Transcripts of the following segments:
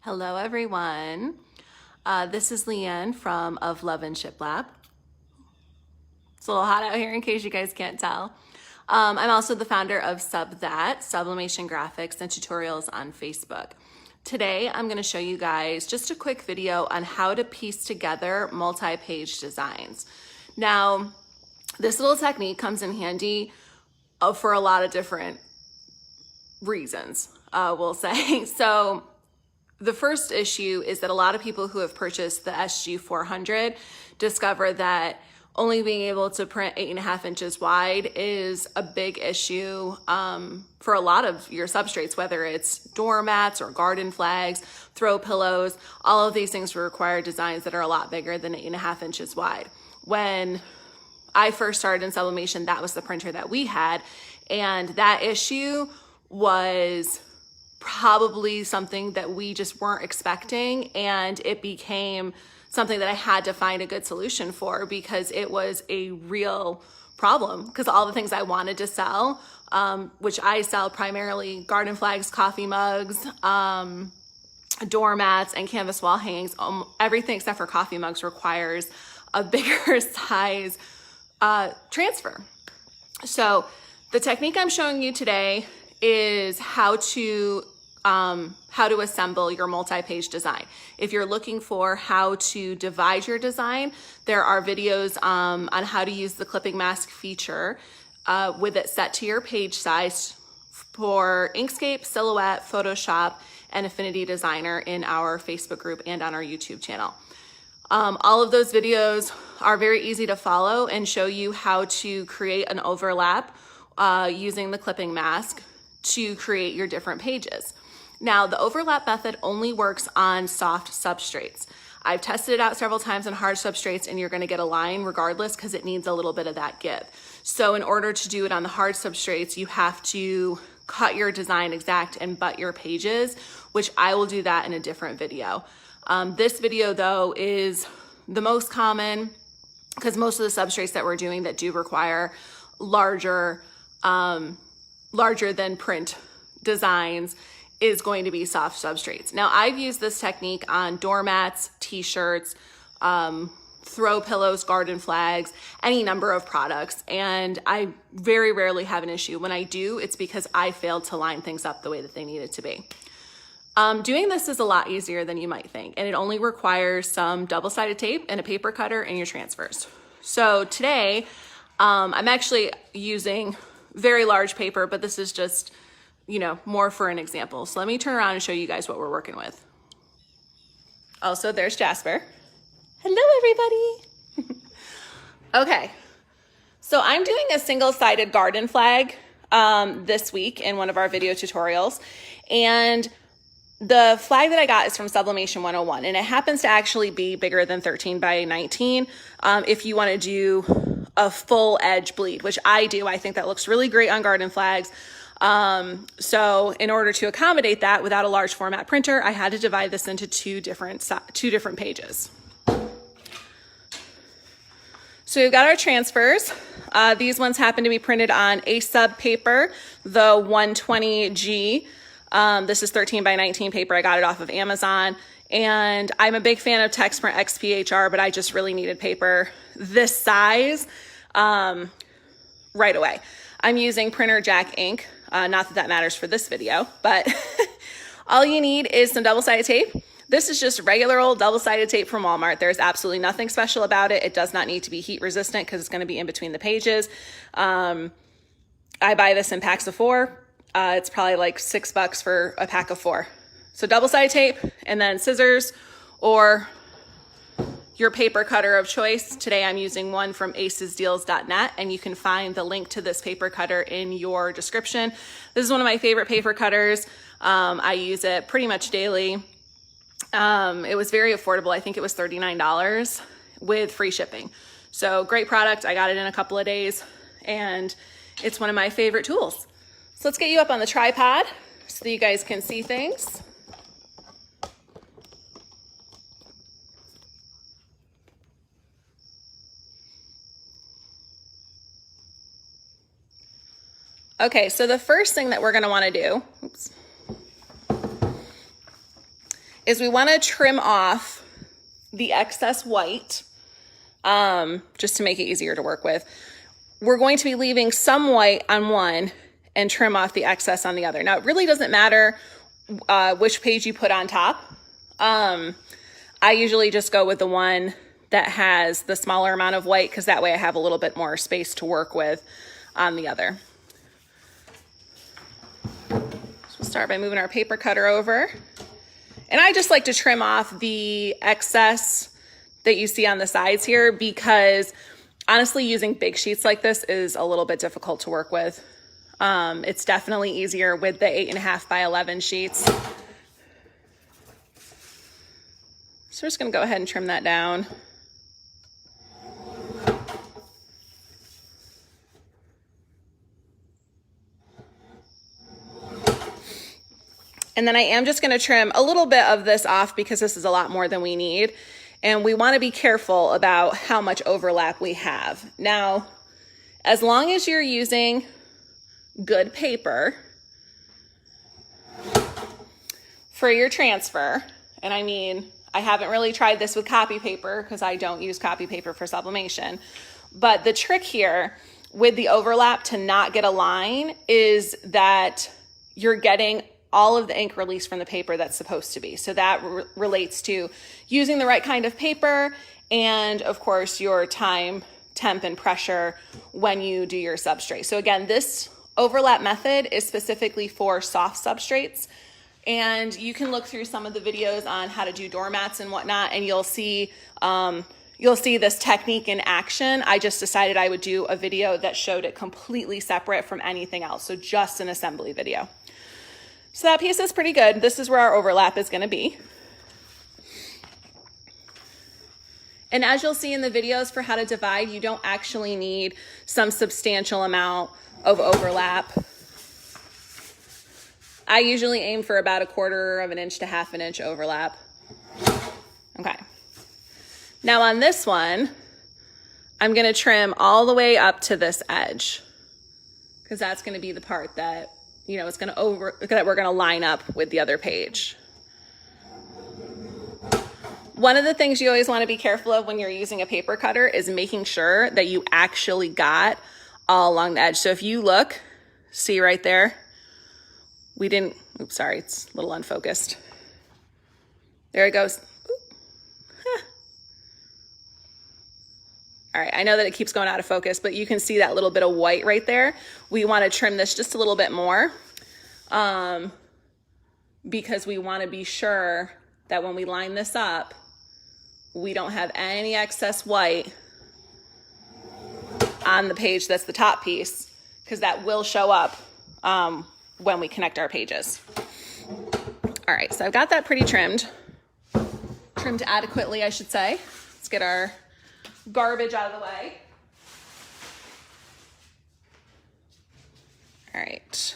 Hello everyone. This is Leanne from Of Love and Ship Lab. It's a little hot out here in case you guys can't tell. I'm also the founder of Sublimation graphics and tutorials on Facebook. Today I'm going to show you guys just a quick video on how to piece together multi-page designs. Now, this little technique comes in handy for a lot of different reasons, we'll say. So the first issue is that a lot of people who have purchased the SG400 discover that only being able to print 8.5 inches wide is a big issue for a lot of your substrates, whether it's doormats or garden flags, throw pillows. All of these things require designs that are a lot bigger than 8.5 inches wide. When I first started in sublimation, that was the printer that we had, and that issue was probably something that we just weren't expecting, and it became something that I had to find a good solution for because it was a real problem, because all the things I wanted to sell, which I sell primarily garden flags, coffee mugs, doormats, and canvas wall hangings, everything except for coffee mugs requires a bigger size transfer. So the technique I'm showing you today is how to assemble your multi-page design. If you're looking for how to divide your design, there are videos on how to use the clipping mask feature with it set to your page size for Inkscape, Silhouette, Photoshop, and Affinity Designer in our Facebook group and on our YouTube channel. All of those videos are very easy to follow and show you how to create an overlap using the clipping mask to create your different pages. Now, the overlap method only works on soft substrates. I've tested it out several times on hard substrates, and you're going to get a line regardless because it needs a little bit of that give. So in order to do it on the hard substrates, you have to cut your design exact and butt your pages, which I will do that in a different video. This video, though, is the most common because most of the substrates that we're doing that do require larger than print designs is going to be soft substrates. Now, I've used this technique on doormats, t-shirts, throw pillows, garden flags, any number of products, and I very rarely have an issue. When I do, it's because I failed to line things up the way that they needed to be. Doing this is a lot easier than you might think, and it only requires some double-sided tape and a paper cutter and your transfers. So today, I'm actually using very large paper, but this is just, more for an example. So let me turn around and show you guys what we're working with. Also, there's Jasper. Hello, everybody. Okay, so I'm doing a single-sided garden flag this week in one of our video tutorials, and the flag that I got is from Sublimation 101, and it happens to actually be bigger than 13 by 19 if you want to do a full edge bleed, which I do. I think that looks really great on garden flags. So in order to accommodate that without a large format printer, I had to divide this into two different pages. So we've got our transfers. These ones happen to be printed on a sub paper, the 120G. This is 13 by 19 paper. I got it off of Amazon, and I'm a big fan of TextPrint XPHR, but I just really needed paper this size right away. I'm using Printer Jack ink. Not that matters for this video, but all you need is some double-sided tape. This is just regular old double-sided tape from Walmart. There's absolutely nothing special about it. It does not need to be heat resistant because it's going to be in between the pages. I buy this in packs of 4. It's probably like $6 for a pack of 4. So double-sided tape and then scissors or your paper cutter of choice. Today I'm using one from acesdeals.net, and you can find the link to this paper cutter in your description. This is one of my favorite paper cutters. I use it pretty much daily. It was very affordable. I think it was $39 with free shipping. So great product. I got it in a couple of days, and it's one of my favorite tools. So let's get you up on the tripod so that you guys can see things. Okay, so the first thing that we're going to want to do is we want to trim off the excess white, just to make it easier to work with. We're going to be leaving some white on one and trim off the excess on the other. Now, it really doesn't matter which page you put on top. I usually just go with the one that has the smaller amount of white, because that way I have a little bit more space to work with on the other. So we'll start by moving our paper cutter over. And I just like to trim off the excess that you see on the sides here, because honestly, using big sheets like this is a little bit difficult to work with. It's definitely easier with the 8.5 by 11 sheets. So we're just gonna go ahead and trim that down. And then I am just gonna trim a little bit of this off, because this is a lot more than we need. And we wanna be careful about how much overlap we have. Now, as long as you're using good paper for your transfer, and I mean, I haven't really tried this with copy paper because I don't use copy paper for sublimation, but the trick here with the overlap to not get a line is that you're getting all of the ink release from the paper that's supposed to be. So that relates to using the right kind of paper, and of course your time, temp, and pressure when you do your substrate. So again, this overlap method is specifically for soft substrates, and you can look through some of the videos on how to do doormats and whatnot, and you'll see this technique in action. I just decided I would do a video that showed it completely separate from anything else, so just an assembly video. So that piece is pretty good. This is where our overlap is gonna be. And as you'll see in the videos for how to divide, you don't actually need some substantial amount of overlap. I usually aim for about 1/4 of an inch to 1/2 inch overlap. Okay. Now on this one, I'm gonna trim all the way up to this edge, because that's gonna be the part that, you know, that we're gonna line up with the other page. One of the things you always wanna be careful of when you're using a paper cutter is making sure that you actually got all along the edge. So if you look, see right there, oops, sorry, it's a little unfocused. There it goes. All right, I know that it keeps going out of focus, but you can see that little bit of white right there. We wanna trim this just a little bit more, because we wanna be sure that when we line this up, we don't have any excess white on the page that's the top piece, because that will show up when we connect our pages. All right, so I've got that pretty trimmed adequately, I should say. Let's get our garbage out of the way. All right.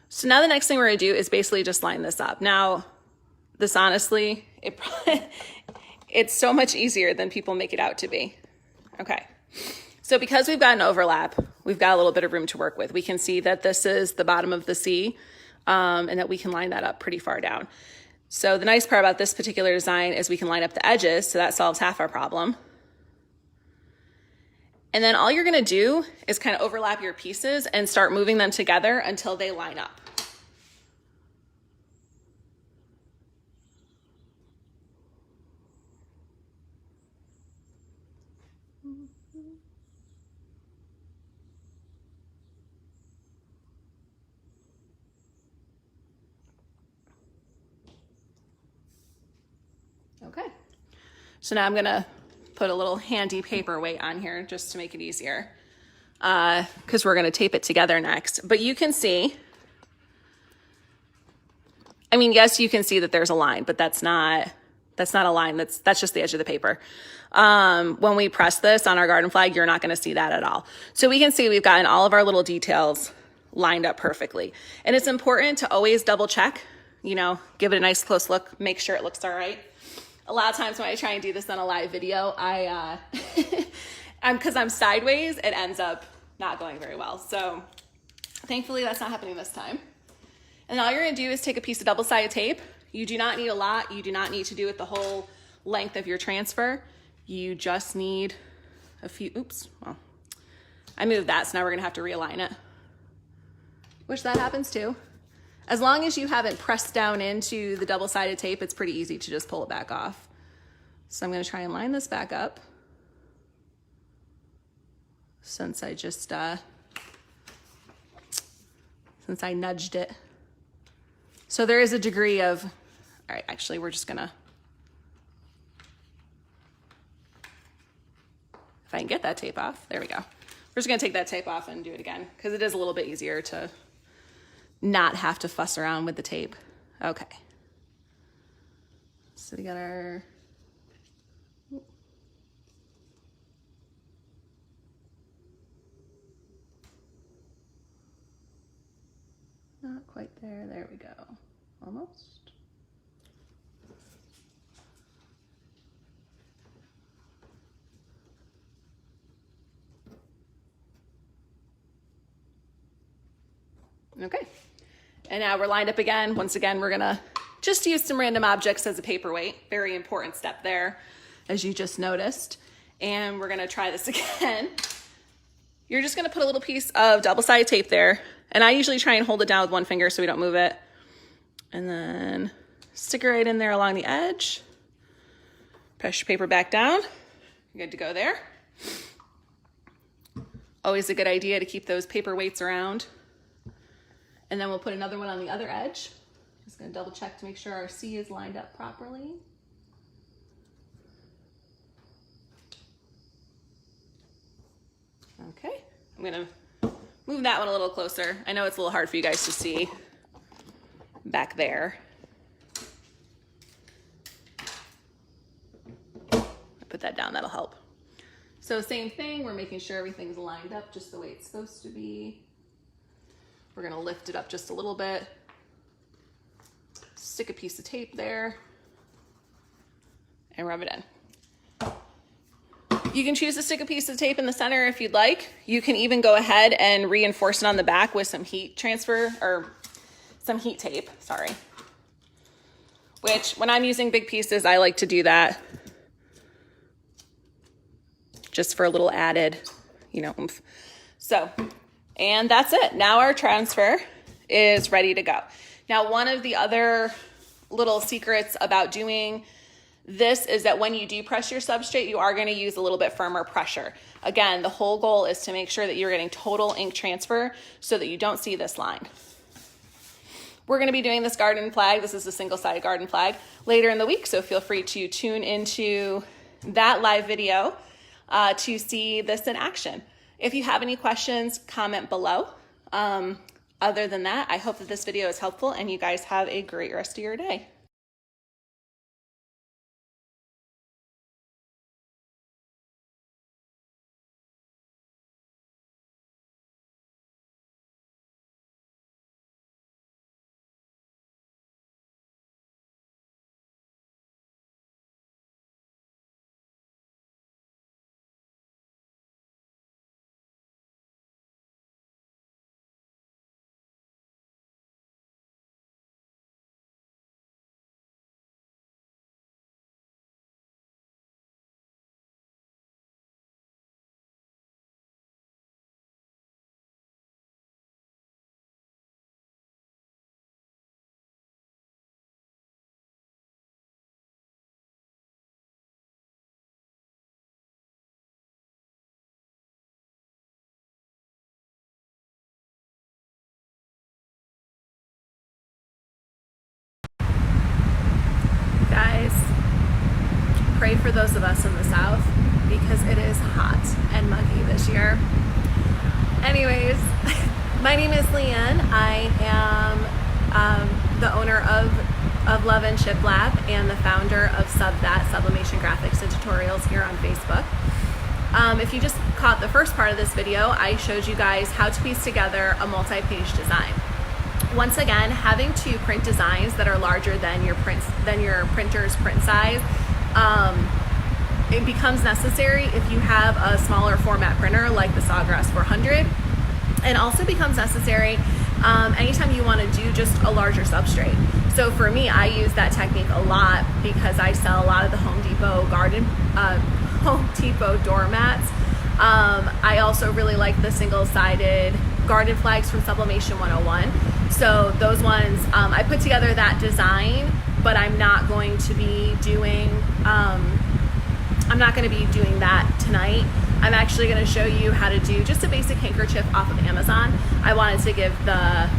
So now the next thing we're gonna do is basically just line this up. Now, this honestly, it's so much easier than people make it out to be. Okay, so because we've got an overlap, we've got a little bit of room to work with. We can see that this is the bottom of the C, and that we can line that up pretty far down. So the nice part about this particular design is we can line up the edges, so that solves half our problem. And then all you're gonna do is kind of overlap your pieces and start moving them together until they line up. Okay, so now I'm gonna put a little handy paperweight on here just to make it easier, because we're gonna tape it together next. But you can see, I mean, yes, you can see that there's a line, but that's not a line, that's just the edge of the paper. When we press this on our garden flag, you're not gonna see that at all. So we can see we've gotten all of our little details lined up perfectly. And it's important to always double check, you know, give it a nice close look, make sure it looks all right. A lot of times when I try and do this on a live video, because I'm sideways, it ends up not going very well. So thankfully that's not happening this time. And all you're gonna do is take a piece of double-sided tape. You do not need a lot. You do not need to do it the whole length of your transfer. You just need a few, oops, well, I moved that, so now we're gonna have to realign it. Which that happens too. As long as you haven't pressed down into the double-sided tape, it's pretty easy to just pull it back off. So I'm gonna try and line this back up. Since I just, since I nudged it. So there is a degree of, all right, actually we're just gonna, if I can get that tape off, there we go. We're just gonna take that tape off and do it again because it is a little bit easier to not have to fuss around with the tape. Okay. So we got our, not quite there, there we go, almost. Okay, and now we're lined up again. Once again, we're gonna just use some random objects as a paperweight. Very important step there, as you just noticed. And we're gonna try this again. You're just gonna put a little piece of double-sided tape there. And I usually try and hold it down with one finger so we don't move it. And then stick it right in there along the edge. Press your paper back down. You're good to go there. Always a good idea to keep those paper weights around. And then we'll put another one on the other edge. Just gonna double check to make sure our C is lined up properly. Okay, I'm gonna move that one a little closer. I know it's a little hard for you guys to see back there. Put that down, that'll help. So same thing, we're making sure everything's lined up just the way it's supposed to be. We're gonna lift it up just a little bit. Stick a piece of tape there and rub it in. You can choose to stick a piece of tape in the center if you'd like. You can even go ahead and reinforce it on the back with some heat transfer, or some heat tape, sorry. Which, when I'm using big pieces, I like to do that just for a little added, you know, oomph. So, and that's it. Now our transfer is ready to go. Now, one of the other little secrets about doing this is that when you do press your substrate, you are going to use a little bit firmer pressure. Again, the whole goal is to make sure that you're getting total ink transfer so that you don't see this line. We're going to be doing this garden flag. This is a single-sided garden flag later in the week, so feel free to tune into that live video to see this in action. If you have any questions, comment below. Other than that, I hope that this video is helpful and you guys have a great rest of your day. Guys, pray for those of us in the South because it is hot and muggy this year. Anyways, my name is Leanne. I am the owner of Love and Chip Lab and the founder of Sublimation graphics and tutorials here on Facebook. If you just caught the first part of this video, I showed you guys how to piece together a multi-page design. Once again, having to print designs that are larger than your printer's print size, it becomes necessary if you have a smaller format printer like the Sawgrass 400. It also becomes necessary anytime you want to do just a larger substrate. So for me, I use that technique a lot because I sell a lot of the Home Depot doormats. I also really like the single-sided garden flags from Sublimation 101. So those ones, I put together that design, but I'm not going to be doing that tonight. I'm actually going to show you how to do just a basic handkerchief off of Amazon. I wanted to give the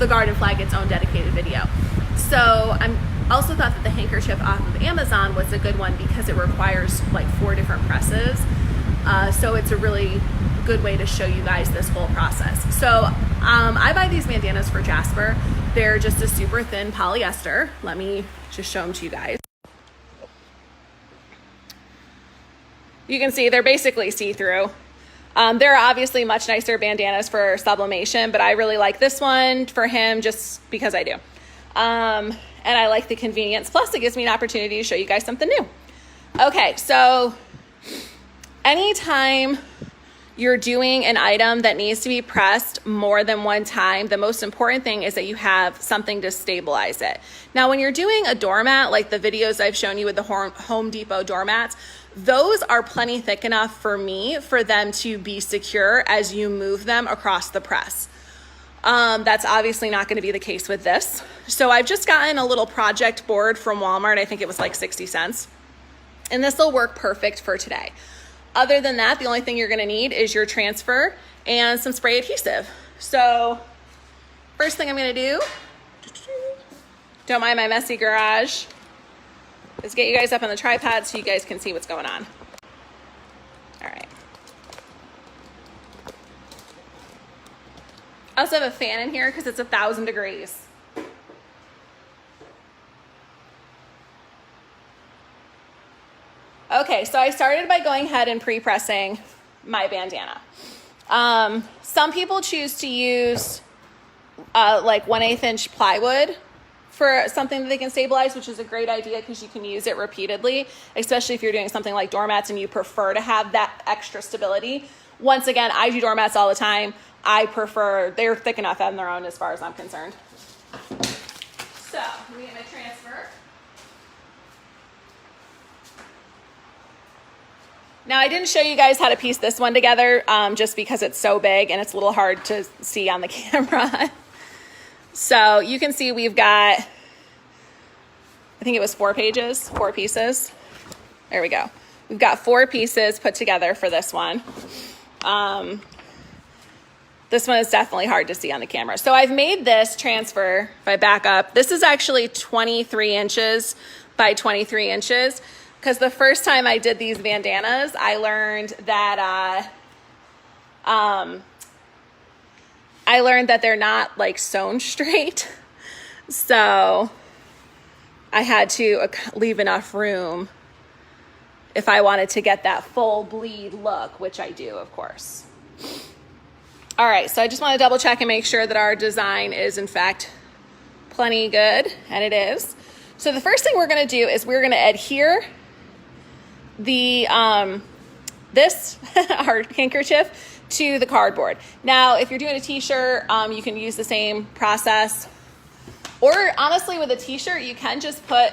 garden flag its own dedicated video. So I'm also thought that the handkerchief off of Amazon was a good one because it requires like 4 different presses. So it's a really good way to show you guys this whole process. So I buy these bandanas for Jasper. They're just a super thin polyester. Let me just show them to you guys. You can see they're basically see-through. There are obviously much nicer bandanas for Sublimation, but I really like this one for him just because I do. And I like the convenience. Plus, it gives me an opportunity to show you guys something new. Okay, so anytime you're doing an item that needs to be pressed more than one time, the most important thing is that you have something to stabilize it. Now, when you're doing a doormat, like the videos I've shown you with the Home Depot doormats, those are plenty thick enough for me for them to be secure as you move them across the press. That's obviously not going to be the case with this. So I've just gotten a little project board from Walmart. I think it was like 60 cents. And this will work perfect for today. Other than that, the only thing you're going to need is your transfer and some spray adhesive. So first thing I'm going to do, don't mind my messy garage, is get you guys up on the tripod so you guys can see what's going on. All right. I also have a fan in here because it's 1,000 degrees. Okay, so I started by going ahead and pre-pressing my bandana. Some people choose to use like 1/8 inch plywood for something that they can stabilize, which is a great idea because you can use it repeatedly, especially if you're doing something like doormats and you prefer to have that extra stability. Once again, I do doormats all the time. I prefer, they're thick enough on their own as far as I'm concerned. So, I'm gonna get my transfer. Now, I didn't show you guys how to piece this one together just because it's so big and it's a little hard to see on the camera. So you can see we've got, I think it was 4 pieces. There we go. We've got 4 pieces put together for this one. This one is definitely hard to see on the camera. So I've made this transfer, if I back up, this is actually 23 inches by 23 inches. Because the first time I did these bandanas, I learned that they're not like sewn straight. So I had to leave enough room if I wanted to get that full bleed look, which I do, of course. All right, so I just want to double check and make sure that our design is in fact plenty good, and it is. So the first thing we're going to do is we're going to adhere the this our handkerchief to the cardboard. Now, if you're doing a t-shirt, you can use the same process. Or honestly, with a t-shirt, you can just put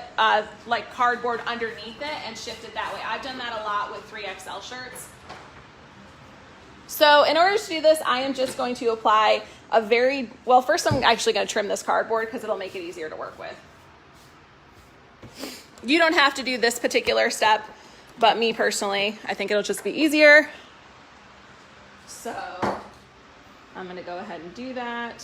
like cardboard underneath it and shift it that way. I've done that a lot with 3XL shirts. So in order to do this, I am just going to apply a very, well, first I'm actually going to trim this cardboard because it'll make it easier to work with. You don't have to do this particular step, but me personally, I think it'll just be easier. So I'm going to go ahead and do that.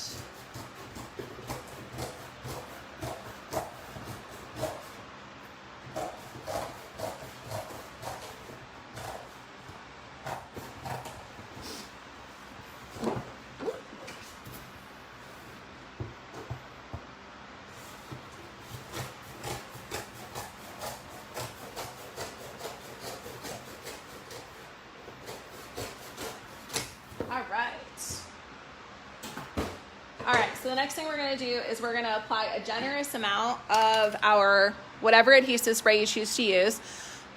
So the next thing we're going to do is we're going to apply a generous amount of our whatever adhesive spray you choose to use.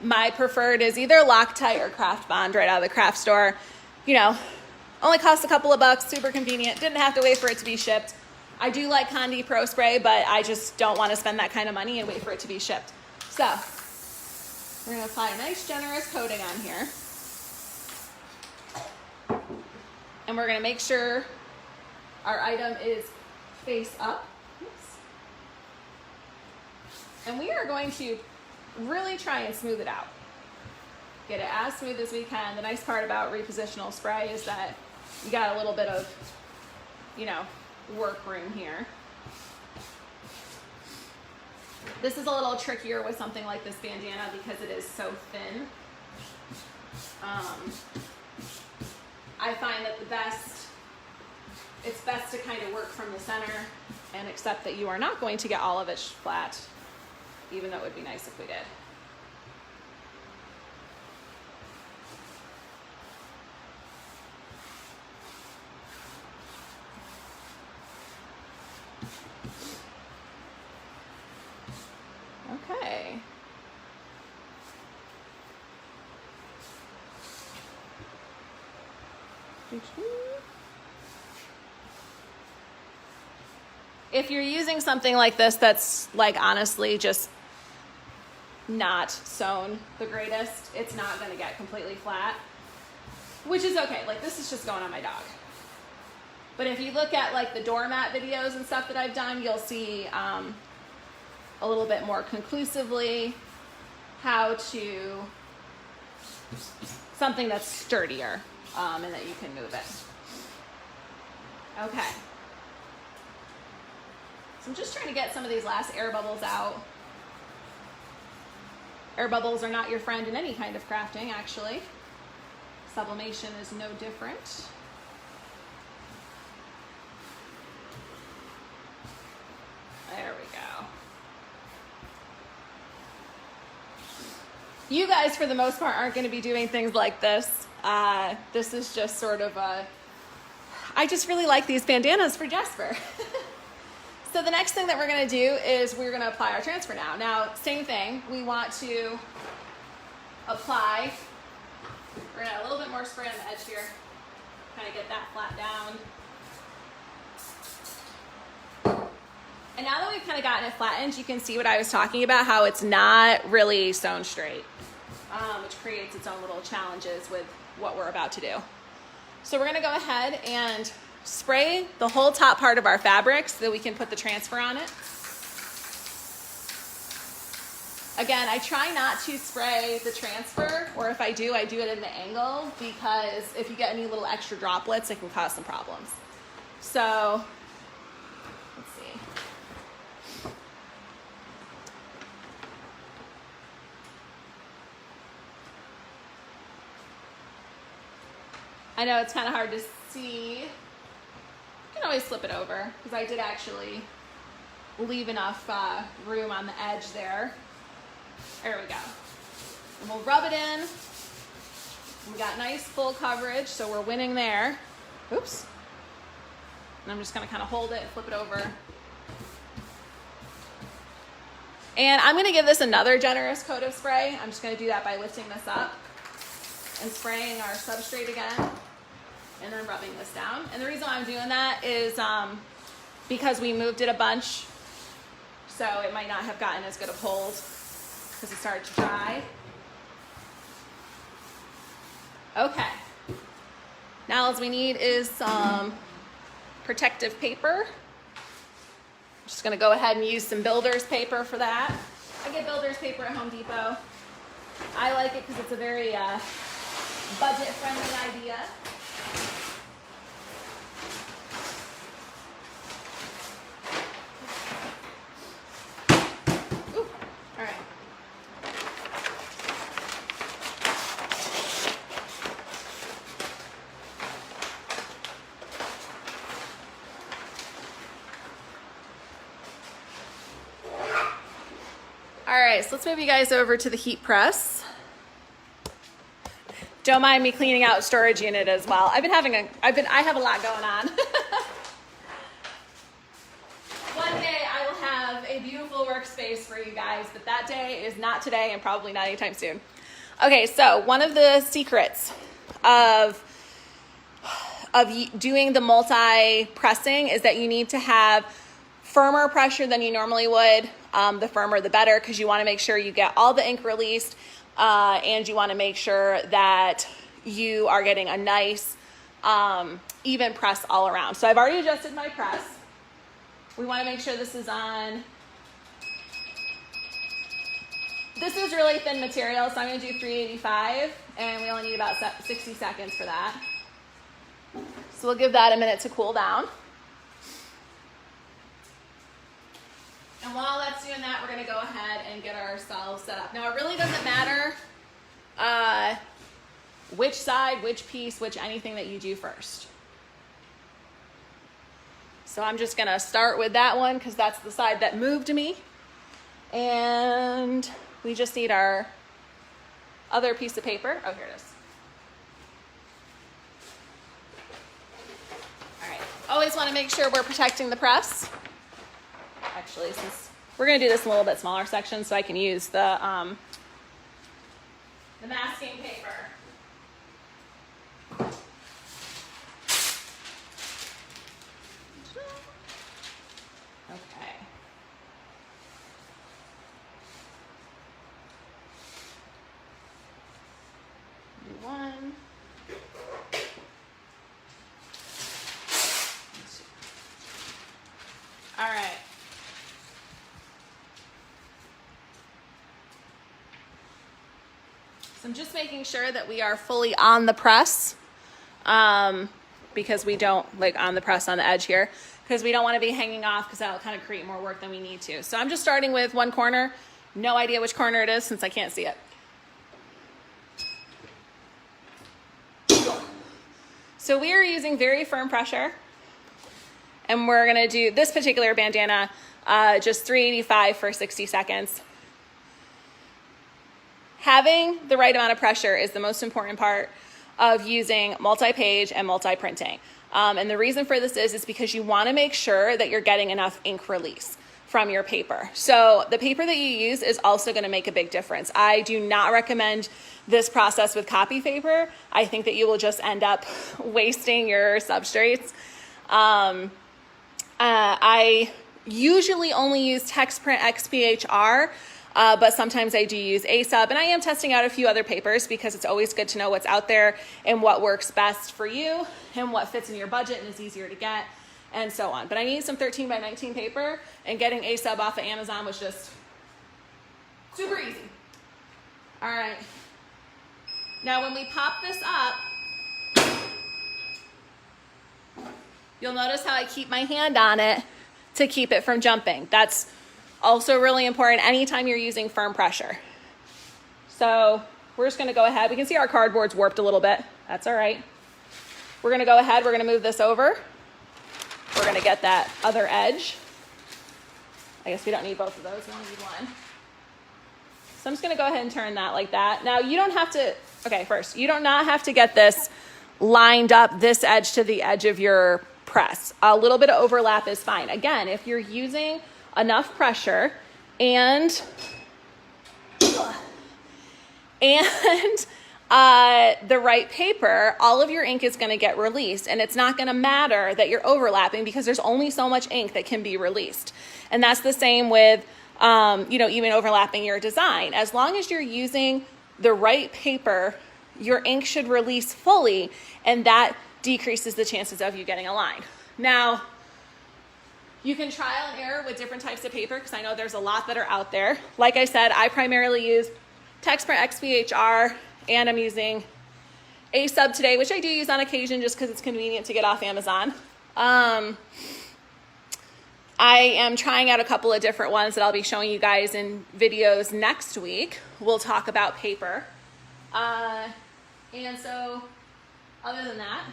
My preferred is either Loctite or Craft Bond right out of the craft store. You know, Only costs a couple of bucks, super convenient. Didn't have to wait for it to be shipped. I do like Condi Pro Spray, but I just don't want to spend that kind of money and wait for it to be shipped. So we're going to apply a nice generous coating on here. And we're going to make sure our item is face up. Oops. And we are going to really try and smooth it out. Get it as smooth as we can. The nice part about repositional spray is that you got a little bit of, you know, work room here. This is a little trickier with something like this bandana because it is so thin. I find that it's best to kind of work from the center and accept that you are not going to get all of it flat, even though it would be nice if we did. Okay. If you're using something like this that's like honestly just not sewn the greatest, it's not going to get completely flat, which is okay. Like this is just going on my dog. But if you look at like the doormat videos and stuff that I've done, you'll see a little bit more conclusively how to, something that's sturdier and that you can move it. Okay. So I'm just trying to get some of these last air bubbles out. Air bubbles are not your friend in any kind of crafting, actually. Sublimation is no different. There we go. You guys, for the most part, aren't going to be doing things like this. This is just sort of a... I just really like these bandanas for Jesper. So the next thing that we're going to do is we're going to apply our transfer now. Now, same thing. We want to apply. We're going to add a little bit more spray on the edge here. Kind of get that flat down. And now that we've kind of gotten it flattened, you can see what I was talking about, how it's not really sewn straight, which creates its own little challenges with what we're about to do. So we're going to go ahead and spray the whole top part of our fabric so that we can put the transfer on it. Again, I try not to spray the transfer, or if I do it at an angle, because if you get any little extra droplets, it can cause some problems. So, let's see. I know it's kind of hard to see. You can always flip it over, because I did actually leave enough room on the edge there. There we go. And we'll rub it in. We got nice full coverage, so we're winning there. Oops. And I'm just going to kind of hold it and flip it over. And I'm going to give this another generous coat of spray. I'm just going to do that by lifting this up and spraying our substrate again, and then rubbing this down. And the reason why I'm doing that is because we moved it a bunch, so it might not have gotten as good a hold because it started to dry. Okay. Now all we need is some protective paper. I'm just gonna go ahead and use some builder's paper for that. I get builder's paper at Home Depot. I like it because it's a very budget-friendly idea. Ooh, all right. All right, so let's move you guys over to the heat press. Don't mind me cleaning out storage unit as well. I have a lot going on. One day I will have a beautiful workspace for you guys, but that day is not today and probably not anytime soon. Okay, so one of the secrets of of doing the multi-pressing is that you need to have firmer pressure than you normally would. The firmer the better, because you want to make sure you get all the ink released, and you want to make sure that you are getting a nice even press all around. So I've already adjusted my press. We want to make sure this is on. This is really thin material, so I'm going to do 385, and we only need about 60 seconds for that. So we'll give that a minute to cool down. And while that's doing that, we're going to go ahead and get ourselves set up. Now, it really doesn't matter which side, which piece, which anything that you do first. So I'm just going to start with that one because that's the side that moved me. And we just need our other piece of paper. Oh, here it is. All right. Always want to make sure we're protecting the press. Actually, since we're going to do this in a little bit smaller section, so I can use the masking paper. Okay. Do one. All right. So I'm just making sure that we are fully on the press, because we don't on the press on the edge here, because we don't want to be hanging off, because that'll kind of create more work than we need to. So I'm just starting with one corner. No idea which corner it is since I can't see it. So we are using very firm pressure, and we're going to do this particular bandana just 385 for 60 seconds. Having the right amount of pressure is the most important part of using multi-page and multi-printing. And the reason for this is because you want to make sure that you're getting enough ink release from your paper. So the paper that you use is also going to make a big difference. I do not recommend this process with copy paper. I think that you will just end up wasting your substrates. I usually only use TextPrint XPHR, but sometimes I do use ASUB, and I am testing out a few other papers because it's always good to know what's out there and what works best for you and what fits in your budget and is easier to get and so on. But I need some 13 by 19 paper, and getting ASUB off of Amazon was just super easy. All right. Now when we pop this up, you'll notice how I keep my hand on it to keep it from jumping. That's also really important anytime you're using firm pressure. So we're just going to go ahead. We can see our cardboard's warped a little bit. That's all right. We're going to go ahead. We're going to move this over. We're going to get that other edge. I guess we don't need both of those. We only need one. So I'm just going to go ahead and turn that like that. Now you don't have to, first, you do not have to get this lined up, this edge to the edge of your press. A little bit of overlap is fine. Again, if you're using enough pressure and the right paper, all of your ink is going to get released, and it's not going to matter that you're overlapping because there's only so much ink that can be released. And that's the same with, even overlapping your design. As long as you're using the right paper, your ink should release fully, and that decreases the chances of you getting a line. Now, you can trial and error with different types of paper because I know there's a lot that are out there. Like I said, I primarily use TextPrint XPHR, and I'm using ASUB today, which I do use on occasion just because it's convenient to get off Amazon. I am trying out a couple of different ones that I'll be showing you guys in videos next week. We'll talk about paper. And so, other than that,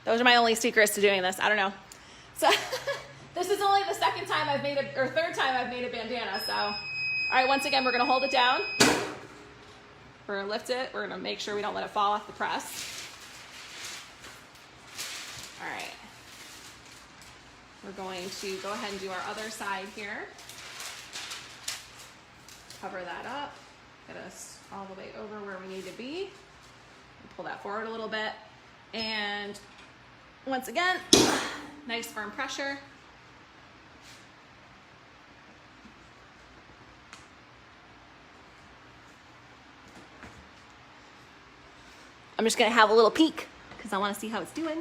those are my only secrets to doing this. I don't know. So this is only the third time I've made a bandana. So, all right, once again, we're going to hold it down. We're going to lift it. We're going to make sure we don't let it fall off the press. All right. We're going to go ahead and do our other side here. Cover that up. Get us all the way over where we need to be. Pull that forward a little bit. And once again, nice firm pressure. I'm just gonna have a little peek because I wanna see how it's doing.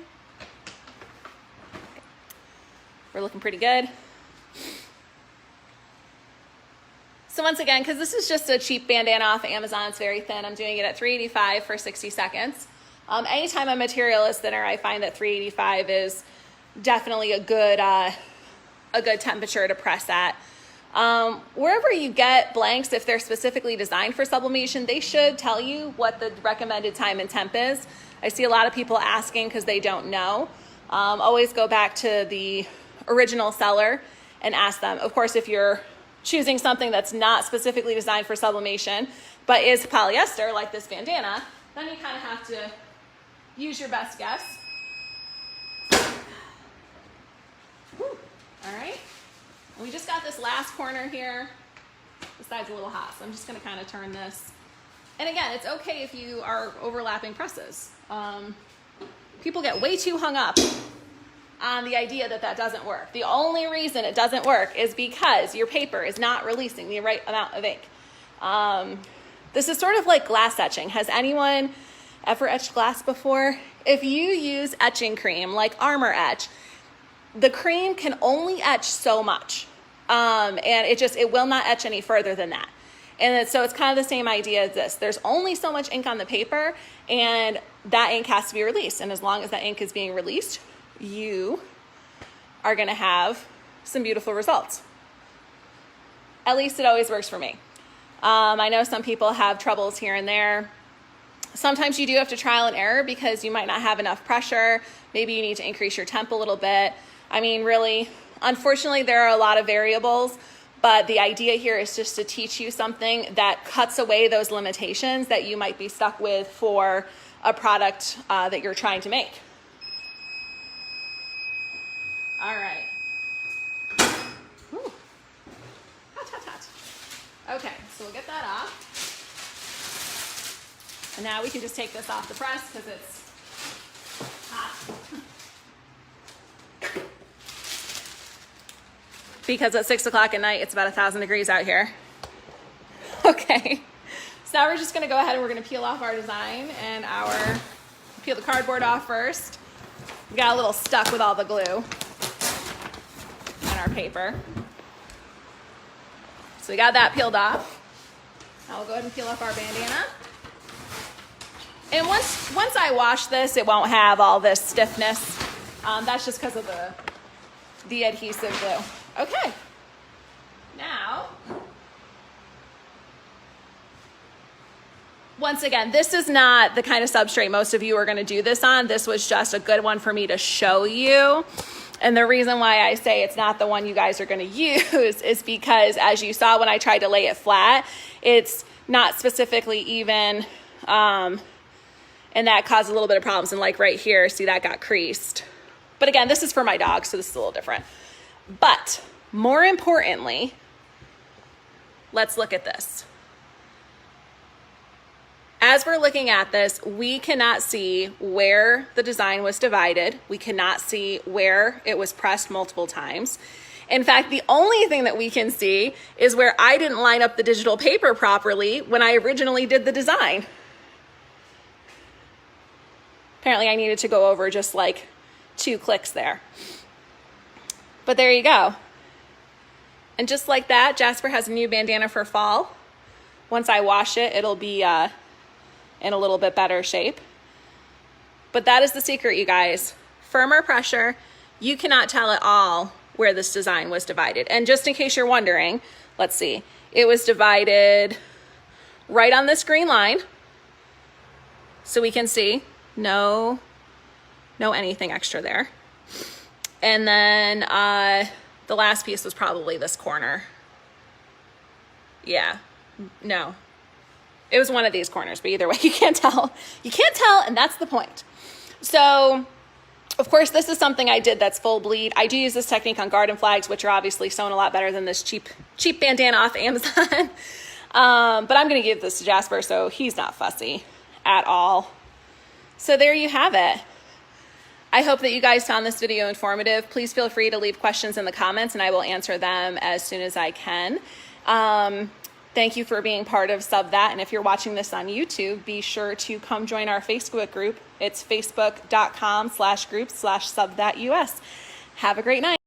Okay. We're looking pretty good. So once again, because this is just a cheap bandana off Amazon, it's very thin, I'm doing it at 385 for 60 seconds. Anytime a material is thinner, I find that 385 is definitely a good temperature to press at. Wherever you get blanks, if they're specifically designed for sublimation, they should tell you what the recommended time and temp is. I see a lot of people asking because they don't know. Always go back to the original seller and ask them. Of course, if you're choosing something that's not specifically designed for sublimation, but is polyester, like this bandana, then you kind of have to use your best guess. Whew. All right. And we just got this last corner here. The side's a little hot, so I'm just gonna kind of turn this. And again, it's okay if you are overlapping presses. People get way too hung up on the idea that that doesn't work. The only reason it doesn't work is because your paper is not releasing the right amount of ink. This is sort of like glass etching. Has anyone ever etched glass before? If you use etching cream like Armor Etch, the cream can only etch so much. And it will not etch any further than that. And so it's kind of the same idea as this. There's only so much ink on the paper, and that ink has to be released. And as long as that ink is being released, you are gonna have some beautiful results. At least it always works for me. I know some people have troubles here and there. Sometimes you do have to trial and error because you might not have enough pressure. Maybe you need to increase your temp a little bit. I mean, really, unfortunately, there are a lot of variables, but the idea here is just to teach you something that cuts away those limitations that you might be stuck with for a product that you're trying to make. All right. Whew. Hot, hot, hot. Okay, so we'll get that off. And now we can just take this off the press because it's hot. Because at 6 o'clock at night, it's about 1,000 degrees out here. Okay, so now we're just gonna go ahead and we're gonna peel off our design and peel the cardboard off first. We got a little stuck with all the glue on our paper. So we got that peeled off. Now we'll go ahead and peel off our bandana. And once I wash this, it won't have all this stiffness. That's just because of the adhesive glue. Okay, now, once again, this is not the kind of substrate most of you are gonna do this on. This was just a good one for me to show you. And the reason why I say it's not the one you guys are gonna use is because, as you saw when I tried to lay it flat, it's not specifically even, and that caused a little bit of problems. And like right here, see that got creased. But again, this is for my dog, so this is a little different. But more importantly, let's look at this. As we're looking at this, we cannot see where the design was divided. We cannot see where it was pressed multiple times. In fact, the only thing that we can see is where I didn't line up the digital paper properly when I originally did the design. Apparently I needed to go over just like 2 clicks there. But there you go. And just like that, Jasper has a new bandana for fall. Once I wash it, it'll be in a little bit better shape. But that is the secret, you guys. Firmer pressure. You cannot tell at all where this design was divided. And just in case you're wondering, let's see. It was divided right on this green line. So we can see no anything extra there. And then the last piece was probably this corner. Yeah, no. It was one of these corners, but either way, you can't tell. You can't tell, and that's the point. So, of course, this is something I did that's full bleed. I do use this technique on garden flags, which are obviously sewn a lot better than this cheap bandana off Amazon. But I'm gonna give this to Jasper, so he's not fussy at all. So there you have it. I hope that you guys found this video informative. Please feel free to leave questions in the comments and I will answer them as soon as I can. Thank you for being part of Sub That. And if you're watching this on YouTube, be sure to come join our Facebook group. It's facebook.com/group/subthatus. Have a great night.